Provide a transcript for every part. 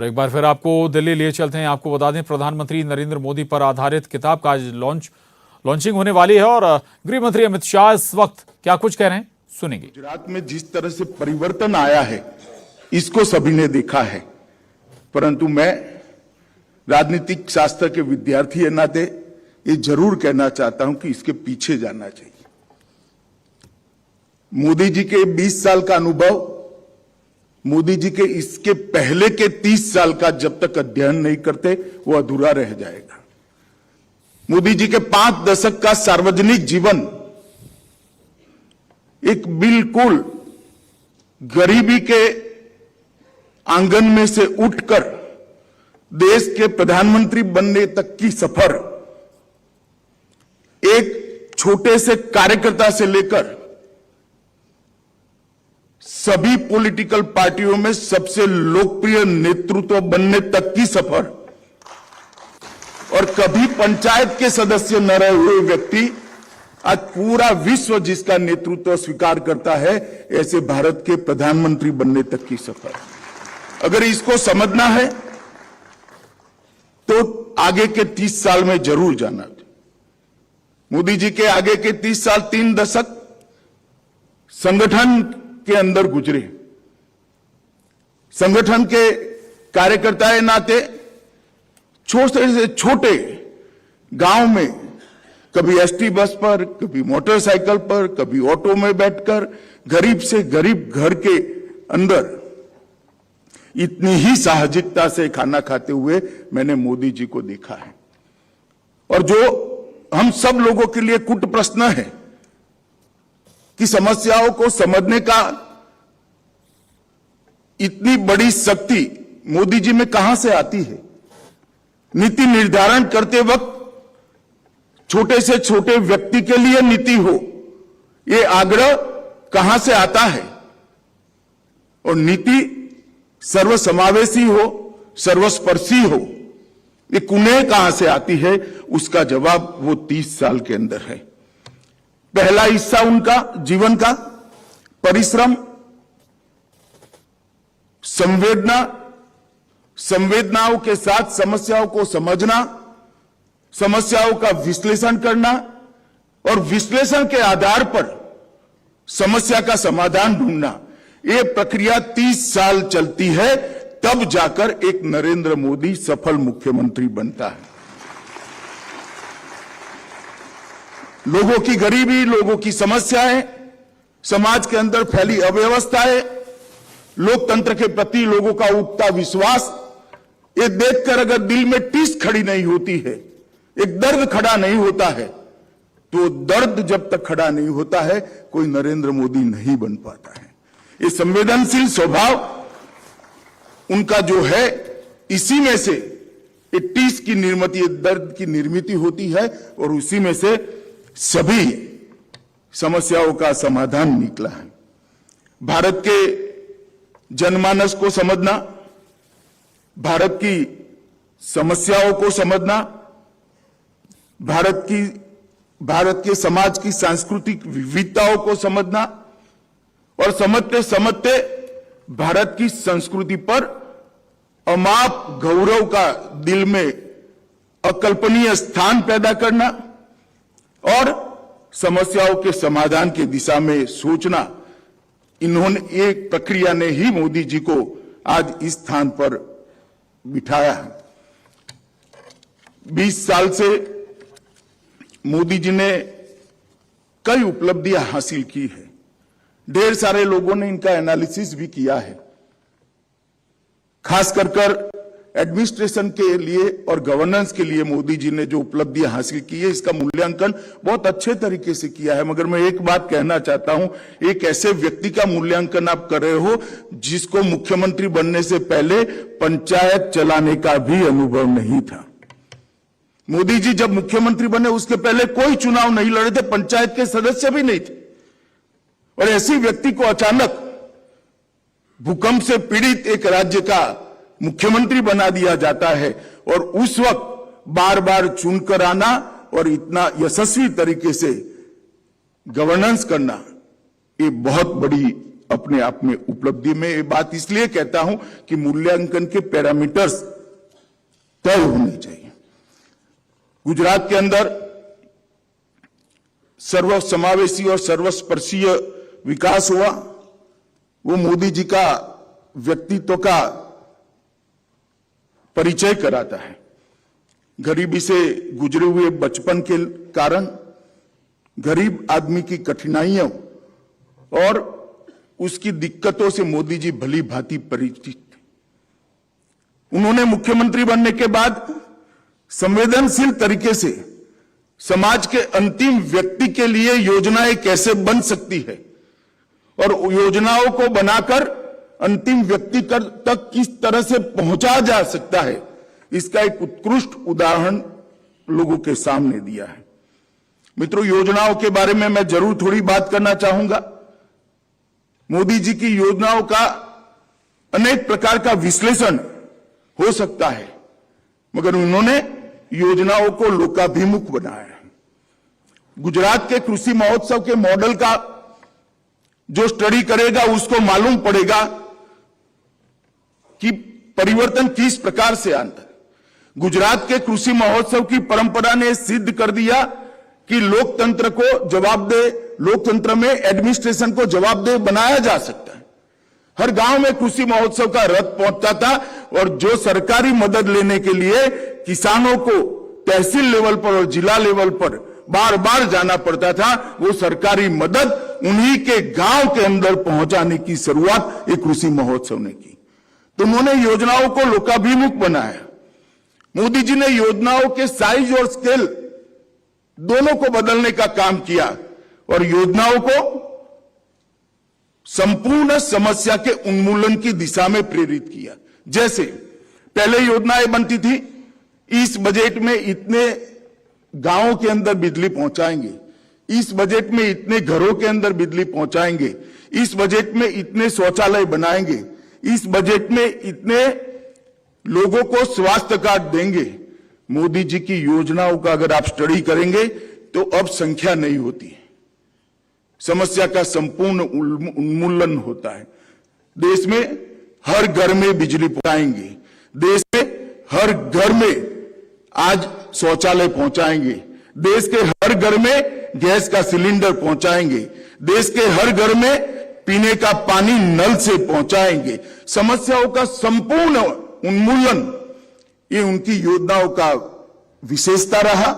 एक बार फिर आपको दिल्ली लिए चलते हैं। आपको बता दें, प्रधानमंत्री नरेंद्र मोदी पर आधारित किताब का आज लॉन्चिंग होने वाली है और गृह मंत्री अमित शाह इस वक्त क्या कुछ कह रहे हैं, सुनेंगे। गुजरात में जिस तरह से परिवर्तन आया है इसको सभी ने देखा है, परंतु मैं राजनीतिक शास्त्र के विद्यार्थी के नाते ये जरूर कहना चाहता हूं कि इसके पीछे जाना चाहिए। मोदी जी के 20 साल का अनुभव, मोदी जी के इसके पहले के 30 साल का जब तक अध्ययन नहीं करते वो अधूरा रह जाएगा। मोदी जी के 5 दशक का सार्वजनिक जीवन एक बिल्कुल गरीबी के आंगन में से उठकर देश के प्रधानमंत्री बनने तक की सफर, एक छोटे से कार्यकर्ता से लेकर सभी पॉलिटिकल पार्टियों में सबसे लोकप्रिय नेतृत्व बनने तक की सफर, और कभी पंचायत के सदस्य न रहे हुए व्यक्ति आज पूरा विश्व जिसका नेतृत्व स्वीकार करता है, ऐसे भारत के प्रधानमंत्री बनने तक की सफर। अगर इसको समझना है तो आगे के 30 साल में जरूर जाना। मोदी जी के आगे के 30 साल 3 दशक संगठन के अंदर गुजरे। संगठन के कार्यकर्ता के नाते छोटे से छोटे गांव में कभी एसटी बस पर, कभी मोटरसाइकिल पर, कभी ऑटो में बैठकर गरीब से गरीब घर के अंदर इतनी ही साहसिकता से खाना खाते हुए मैंने मोदी जी को देखा है। और जो हम सब लोगों के लिए कुट प्रश्न है कि समस्याओं को समझने का इतनी बड़ी शक्ति मोदी जी में कहां से आती है। नीति निर्धारण करते वक्त छोटे से छोटे व्यक्ति के लिए नीति हो, ये आग्रह कहां से आता है। और नीति सर्वसमावेशी हो, सर्वस्पर्शी हो, ये कुनेह कहां से आती है, उसका जवाब वो 30 साल के अंदर है। पहला हिस्सा उनका जीवन का परिश्रम, संवेदनाओं के साथ समस्याओं को समझना, समस्याओं का विश्लेषण करना और विश्लेषण के आधार पर समस्या का समाधान ढूंढना। ये प्रक्रिया 30 साल चलती है, तब जाकर एक नरेंद्र मोदी सफल मुख्यमंत्री बनता है। लोगों की गरीबी, लोगों की समस्याएं, समाज के अंदर फैली अव्यवस्थाएं, लोकतंत्र के प्रति लोगों का उठता विश्वास, ये देखकर अगर दिल में टीस खड़ी नहीं होती है, एक दर्द खड़ा नहीं होता है, तो दर्द जब तक खड़ा नहीं होता है कोई नरेंद्र मोदी नहीं बन पाता है। ये संवेदनशील स्वभाव उनका जो है, इसी में से एक टीस की निर्मित, दर्द की निर्मित होती है और उसी में से सभी समस्याओं का समाधान निकला है। भारत के जनमानस को समझना, भारत की समस्याओं को समझना, भारत के समाज की सांस्कृतिक विविधताओं को समझना और समझते समझते भारत की संस्कृति पर अमाप गौरव का दिल में अकल्पनीय स्थान पैदा करना और समस्याओं के समाधान की दिशा में सोचना, इन्होंने एक प्रक्रिया ने ही मोदी जी को आज इस स्थान पर बिठाया है। 20 साल से मोदी जी ने कई उपलब्धियां हासिल की है। ढेर सारे लोगों ने इनका एनालिसिस भी किया है। खास कर एडमिनिस्ट्रेशन के लिए और गवर्नेंस के लिए मोदी जी ने जो उपलब्धियां हासिल की है, इसका मूल्यांकन बहुत अच्छे तरीके से किया है। मगर मैं एक बात कहना चाहता हूं, एक ऐसे व्यक्ति का मूल्यांकन आप कर रहे हो जिसको मुख्यमंत्री बनने से पहले पंचायत चलाने का भी अनुभव नहीं था। मोदी जी जब मुख्यमंत्री बने उसके पहले कोई चुनाव नहीं लड़े थे, पंचायत के सदस्य भी नहीं थे। और ऐसी व्यक्ति को अचानक भूकंप से पीड़ित एक राज्य का मुख्यमंत्री बना दिया जाता है और उस वक्त बार बार चुनकर आना और इतना यशस्वी तरीके से गवर्नेंस करना, ये बहुत बड़ी अपने आप में उपलब्धि। में ये बात इसलिए कहता हूं कि मूल्यांकन के पैरामीटर्स तय होने चाहिए। गुजरात के अंदर सर्वसमावेशी और सर्वस्पर्शीय विकास हुआ, वो मोदी जी का व्यक्तित्व का परिचय कराता है। गरीबी से गुजरे हुए बचपन के कारण गरीब आदमी की कठिनाइयों और उसकी दिक्कतों से मोदी जी भली भांति परिचित थे। उन्होंने मुख्यमंत्री बनने के बाद संवेदनशील तरीके से समाज के अंतिम व्यक्ति के लिए योजनाएं कैसे बन सकती है और योजनाओं को बनाकर अंतिम व्यक्ति तक किस तरह से पहुंचा जा सकता है, इसका एक उत्कृष्ट उदाहरण लोगों के सामने दिया है। मित्रों, योजनाओं के बारे में मैं जरूर थोड़ी बात करना चाहूंगा। मोदी जी की योजनाओं का अनेक प्रकार का विश्लेषण हो सकता है, मगर उन्होंने योजनाओं को लोकाभिमुख बनाया है। गुजरात के कृषि महोत्सव के मॉडल का जो स्टडी करेगा उसको मालूम पड़ेगा कि परिवर्तन किस प्रकार से आता है। गुजरात के कृषि महोत्सव की परंपरा ने सिद्ध कर दिया कि लोकतंत्र को जवाबदेह, लोकतंत्र में एडमिनिस्ट्रेशन को जवाबदेह बनाया जा सकता है। हर गांव में कृषि महोत्सव का रथ पहुंचता था और जो सरकारी मदद लेने के लिए किसानों को तहसील लेवल पर और जिला लेवल पर बार बार जाना पड़ता था, वो सरकारी मदद उन्हीं के गांव के अंदर पहुंचाने की शुरुआत एक कृषि महोत्सव ने की। तो उन्होंने योजनाओं को लोकाभिमुख बनाया। मोदी जी ने योजनाओं के साइज और स्केल दोनों को बदलने का काम किया और योजनाओं को संपूर्ण समस्या के उन्मूलन की दिशा में प्रेरित किया। जैसे पहले योजनाएं बनती थी, इस बजट में इतने गांवों के अंदर बिजली पहुंचाएंगे, इस बजट में इतने घरों के अंदर बिजली पहुंचाएंगे, इस बजट में इतने शौचालय बनाएंगे, इस बजट में इतने लोगों को स्वास्थ्य कार्ड देंगे। मोदी जी की योजनाओं का अगर आप स्टडी करेंगे तो अब संख्या नहीं होती है, समस्या का संपूर्ण उन्मूलन होता है। देश में हर घर में बिजली पहुंचाएंगे, देश में हर घर में आज शौचालय पहुंचाएंगे, देश के हर घर में गैस का सिलेंडर पहुंचाएंगे, देश के हर घर में पीने का पानी नल से पहुंचाएंगे। समस्याओं का संपूर्ण उन्मूलन ये उनकी योजनाओं का विशेषता रहा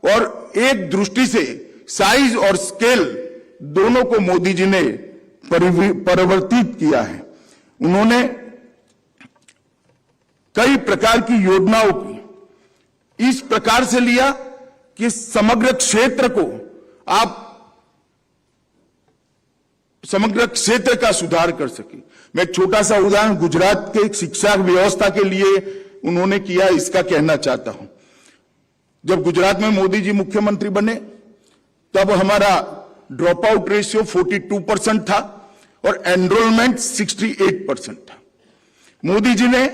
और एक दृष्टि से साइज और स्केल दोनों को मोदी जी ने परिवर्तित किया है। उन्होंने कई प्रकार की योजनाओं की इस प्रकार से लिया कि समग्र क्षेत्र को आप समग्र क्षेत्र का सुधार कर सके। मैं एक छोटा सा उदाहरण गुजरात के शिक्षा व्यवस्था के लिए उन्होंने किया, इसका कहना चाहता हूं। जब गुजरात में मोदी जी मुख्यमंत्री बने तब हमारा ड्रॉप आउट रेशियो 42% था और एनरोलमेंट 68% था। मोदी जी ने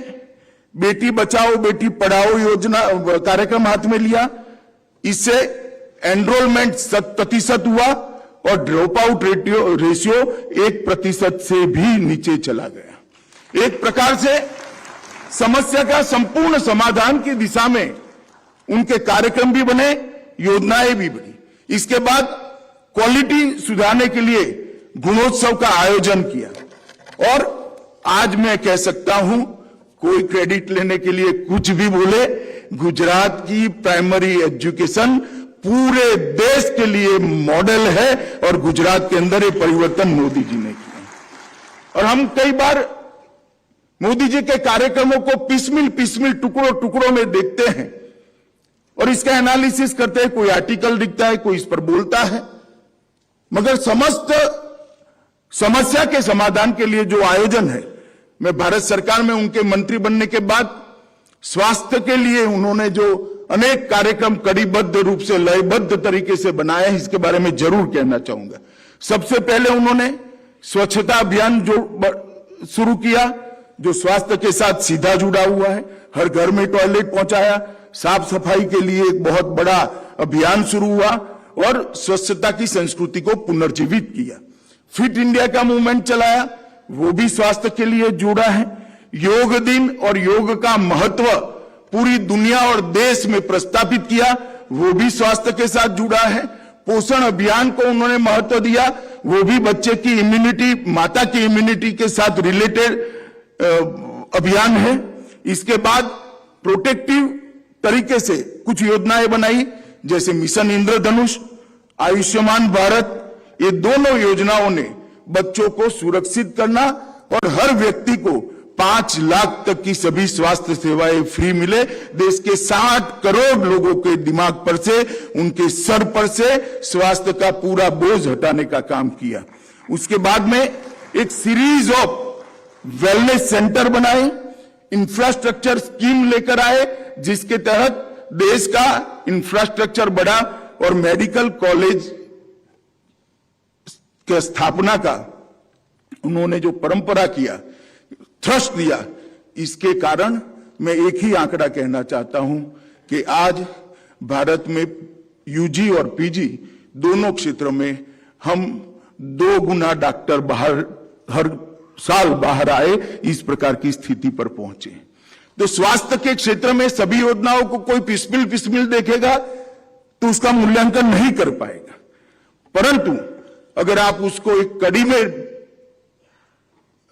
बेटी बचाओ बेटी पढ़ाओ योजना कार्यक्रम हाथ में लिया, इससे एनरोलमेंट 100% हुआ और ड्रॉप आउट रेशियो 1% से भी नीचे चला गया। एक प्रकार से समस्या का संपूर्ण समाधान की दिशा में उनके कार्यक्रम भी बने, योजनाएं भी बनी। इसके बाद क्वालिटी सुधारने के लिए गुणोत्सव का आयोजन किया और आज मैं कह सकता हूं, कोई क्रेडिट लेने के लिए कुछ भी बोले, गुजरात की प्राइमरी एजुकेशन पूरे देश के लिए मॉडल है और गुजरात के अंदर ये परिवर्तन मोदी जी ने किया। और हम कई बार मोदी जी के कार्यक्रमों को पिसमिल टुकड़ों में देखते हैं और इसका एनालिसिस करते हैं, कोई आर्टिकल दिखता है, कोई इस पर बोलता है, मगर समस्त समस्या के समाधान के लिए जो आयोजन है, मैं भारत सरकार में उनके मंत्री बनने के बाद स्वास्थ्य के लिए उन्होंने जो अनेक कार्यक्रम कड़ीबद्ध रूप से लयबद्ध तरीके से बनाए, इसके बारे में जरूर कहना चाहूंगा। सबसे पहले उन्होंने स्वच्छता अभियान जो शुरू किया, जो स्वास्थ्य के साथ सीधा जुड़ा हुआ है। हर घर में टॉयलेट पहुंचाया, साफ सफाई के लिए एक बहुत बड़ा अभियान शुरू हुआ और स्वच्छता की संस्कृति को पुनर्जीवित किया। फिट इंडिया का मूवमेंट चलाया, वो भी स्वास्थ्य के लिए जुड़ा है। योग दिन और योग का महत्व पूरी दुनिया और देश में प्रस्तावित किया, वो भी स्वास्थ्य के साथ जुड़ा है। पोषण अभियान को उन्होंने महत्व दिया, वो भी बच्चे की इम्यूनिटी, माता की इम्यूनिटी के साथ रिलेटेड अभियान है। इसके बाद प्रोटेक्टिव तरीके से कुछ योजनाएं बनाई, जैसे मिशन इंद्रधनुष, आयुष्मान भारत। ये दोनों योजनाओं ने बच्चों को सुरक्षित करना और हर व्यक्ति को 5 लाख तक की सभी स्वास्थ्य सेवाएं फ्री मिले। देश के 60 करोड़ लोगों के दिमाग पर से, उनके सर पर से स्वास्थ्य का पूरा बोझ हटाने का काम किया। उसके बाद में एक सीरीज ऑफ वेलनेस सेंटर बनाए, इंफ्रास्ट्रक्चर स्कीम लेकर आए, जिसके तहत देश का इंफ्रास्ट्रक्चर बढ़ा और मेडिकल कॉलेज की स्थापना का उन्होंने जो परंपरा किया, थ्रस्ट दिया, इसके कारण मैं एक ही आंकड़ा कहना चाहता हूं कि आज भारत में यूजी और पीजी दोनों क्षेत्रों में हम 2 गुना डॉक्टर बाहर हर साल बाहर आए, इस प्रकार की स्थिति पर पहुंचे। तो स्वास्थ्य के क्षेत्र में सभी योजनाओं को कोई पिसमिल देखेगा तो उसका मूल्यांकन नहीं कर पाएगा, परंतु अगर आप उसको एक कड़ी में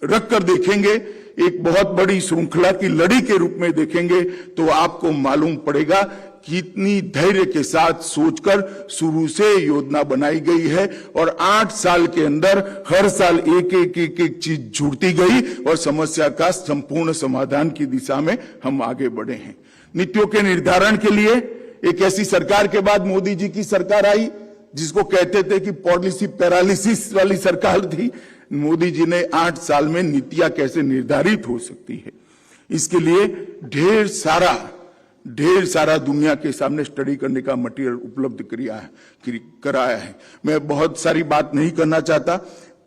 रखकर देखेंगे, एक बहुत बड़ी श्रृंखला की लड़ी के रूप में देखेंगे, तो आपको मालूम पड़ेगा कितनी धैर्य के साथ सोचकर शुरू से योजना बनाई गई है और 8 साल के अंदर हर साल एक चीज जुड़ती गई और समस्या का संपूर्ण समाधान की दिशा में हम आगे बढ़े हैं। नीतियों के निर्धारण के लिए एक ऐसी सरकार के बाद मोदी जी की सरकार आई, जिसको कहते थे कि पॉलिसी पैरालिसिस वाली सरकार थी। मोदी जी ने 8 साल में नीतियां कैसे निर्धारित हो सकती है, इसके लिए ढेर सारा दुनिया के सामने स्टडी करने का मटेरियल उपलब्ध कराया है। मैं बहुत सारी बात नहीं करना चाहता,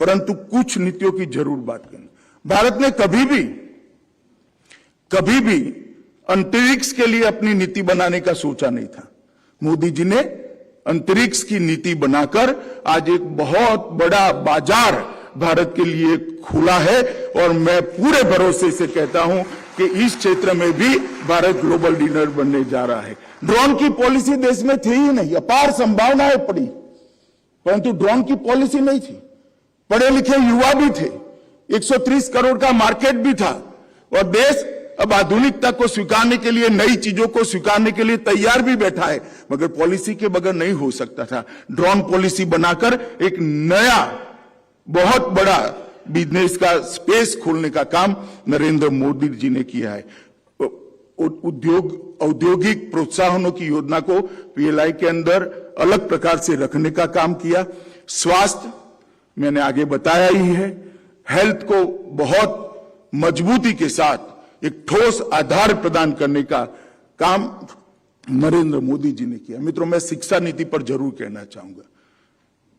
परंतु कुछ नीतियों की जरूर बात करना। भारत ने कभी भी अंतरिक्ष के लिए अपनी नीति बनाने का सोचा नहीं था। मोदी जी ने अंतरिक्ष की नीति बनाकर आज एक बहुत बड़ा बाजार भारत के लिए खुला है और मैं पूरे भरोसे से कहता हूं कि इस क्षेत्र में भी भारत ग्लोबल लीडर बनने जा रहा है। ड्रोन की पॉलिसी देश में थी ही नहीं, अपार संभावनाएं पड़ी, परंतु ड्रोन की पॉलिसी नहीं थी। पढ़े लिखे युवा भी थे, 130 करोड़ का मार्केट भी था और देश अब आधुनिकता को स्वीकारने के लिए, नई चीजों को स्वीकारने के लिए तैयार भी बैठा है, मगर पॉलिसी के बगैर नहीं हो सकता था। ड्रोन पॉलिसी बनाकर एक नया बहुत बड़ा बिजनेस का स्पेस खोलने का काम नरेंद्र मोदी जी ने किया है। औद्योगिक प्रोत्साहनों की योजना को पीएलआई के अंदर अलग प्रकार से रखने का काम किया। स्वास्थ्य मैंने आगे बताया ही है, हेल्थ को बहुत मजबूती के साथ एक ठोस आधार प्रदान करने का काम नरेंद्र मोदी जी ने किया। मित्रों, मैं शिक्षा नीति पर जरूर कहना चाहूंगा।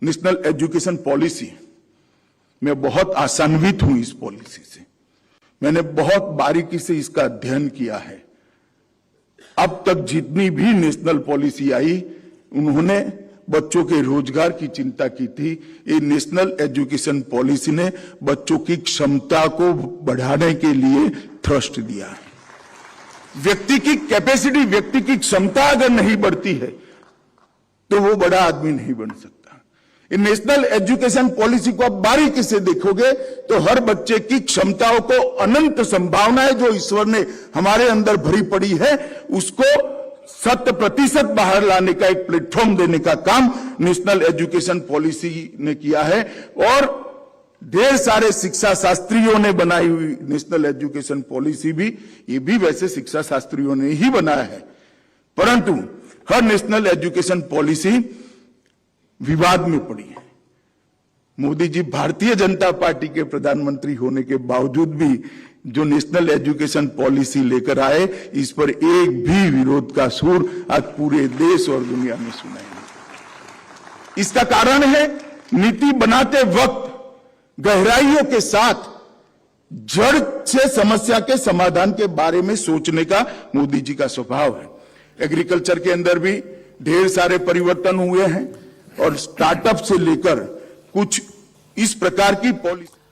नेशनल एजुकेशन पॉलिसी, मैं बहुत आशान्वित हूं इस पॉलिसी से। मैंने बहुत बारीकी से इसका अध्ययन किया है। अब तक जितनी भी नेशनल पॉलिसी आई, उन्होंने बच्चों के रोजगार की चिंता की थी। ये नेशनल एजुकेशन पॉलिसी ने बच्चों की क्षमता को बढ़ाने के लिए थ्रस्ट दिया है। व्यक्ति की कैपेसिटी, व्यक्ति की क्षमता अगर नहीं बढ़ती है तो वो बड़ा आदमी नहीं बन सकता। नेशनल एजुकेशन पॉलिसी को आप बारीकी से देखोगे तो हर बच्चे की क्षमताओं को, अनंत संभावनाएं जो ईश्वर ने हमारे अंदर भरी पड़ी है, उसको 100% बाहर लाने का एक प्लेटफॉर्म देने का काम नेशनल एजुकेशन पॉलिसी ने किया है। और ढेर सारे शिक्षा शास्त्रियों ने बनाई हुई नेशनल एजुकेशन पॉलिसी भी, ये भी वैसे शिक्षा शास्त्रियों ने ही बनाया है, परंतु हर नेशनल एजुकेशन पॉलिसी विवाद में पड़ी है। मोदी जी भारतीय जनता पार्टी के प्रधानमंत्री होने के बावजूद भी जो नेशनल एजुकेशन पॉलिसी लेकर आए, इस पर एक भी विरोध का सुर आज पूरे देश और दुनिया में सुनाई नहीं। इसका कारण है नीति बनाते वक्त गहराइयों के साथ जड़ से समस्या के समाधान के बारे में सोचने का मोदी जी का स्वभाव है। एग्रीकल्चर के अंदर भी ढेर सारे परिवर्तन हुए हैं और स्टार्टअप से लेकर कुछ इस प्रकार की पॉलिसी